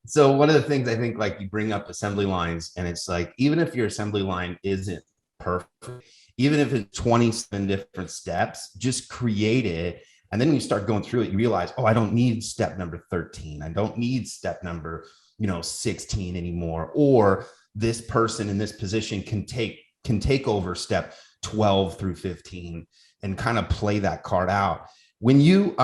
So one of the things I think, like, you bring up assembly lines, and it's like, even if your assembly line isn't perfect, even if it's 27 different steps, just create it. And then when you start going through it, you realize, oh, I don't need step number 13. I don't need step number, 16 anymore. Or this person in this position can take over step 12 through 15 and kind of play that card out. When you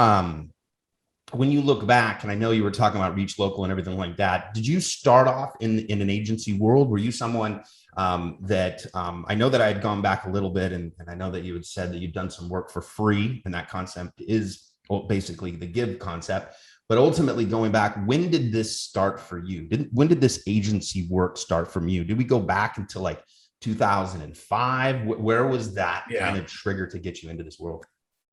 look back, and I know you were talking about reach local and everything like that, did you start off in an agency world? Were you someone that I know that I had gone back a little bit, and I know that you had said that you'd done some work for free, and that concept is, well, basically the give concept. But ultimately, going back, when did this start for you? When did this agency work start from you? Did we go back until like 2005? Where was that kind of trigger to get you into this world?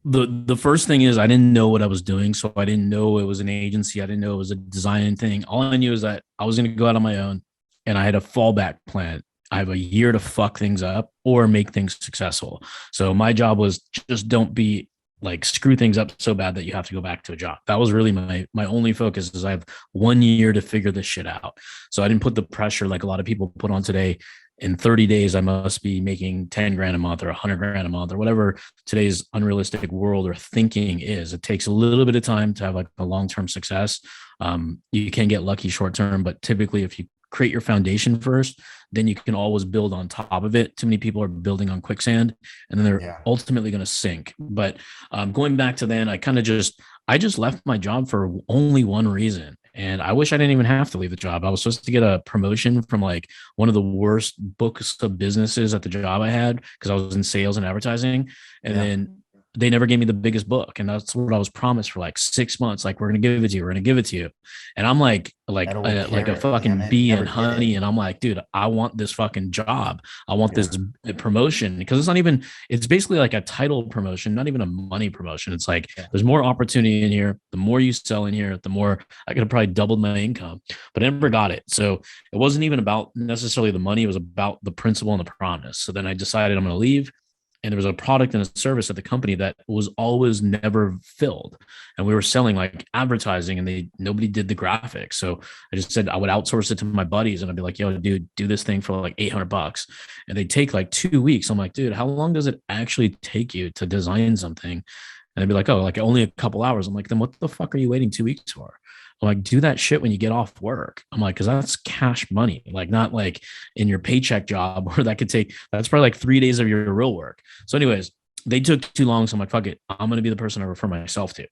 The first thing is I didn't know what I was doing. So I didn't know it was an agency. I didn't know it was a design thing. All I knew is that I was going to go out on my own, and I had a fallback plan. I have a year to fuck things up or make things successful. So my job was just don't be like screw things up so bad that you have to go back to a job. That was really my only focus, is I have 1 year to figure this shit out. So I didn't put the pressure like a lot of people put on today. In 30 days, I must be making 10 grand a month or 100 grand a month or whatever today's unrealistic world or thinking is. It takes a little bit of time to have like a long-term success. You can get lucky short-term, but typically if you create your foundation first, then you can always build on top of it. Too many people are building on quicksand, and then they're ultimately going to sink. But going back to then, I just left my job for only one reason. And I wish I didn't even have to leave the job. I was supposed to get a promotion from like one of the worst books of businesses at the job I had, because I was in sales and advertising. And then they never gave me the biggest book. And that's what I was promised for like 6 months. Like, we're going to give it to you. We're going to give it to you. And I'm like a fucking bee in honey. And I'm like, dude, I want this fucking job. I want this promotion, because it's basically like a title promotion, not even a money promotion. It's like, there's more opportunity in here. The more you sell in here, the more I could have probably doubled my income, but I never got it. So it wasn't even about necessarily the money. It was about the principle and the promise. So then I decided I'm going to leave. And there was a product and a service at the company that was always never filled. And we were selling like advertising, and nobody did the graphics. So I just said I would outsource it to my buddies, and I'd be like, yo, dude, do this thing for like $800. And they'd take like 2 weeks. I'm like, dude, how long does it actually take you to design something? And they'd be like, oh, like only a couple hours. I'm like, then what the fuck are you waiting 2 weeks for? I'm like, do that shit when you get off work. I'm like, because that's cash money, like not like in your paycheck job where that's probably like 3 days of your real work. So anyways, they took too long. So I'm like, fuck it. I'm going to be the person I refer myself to.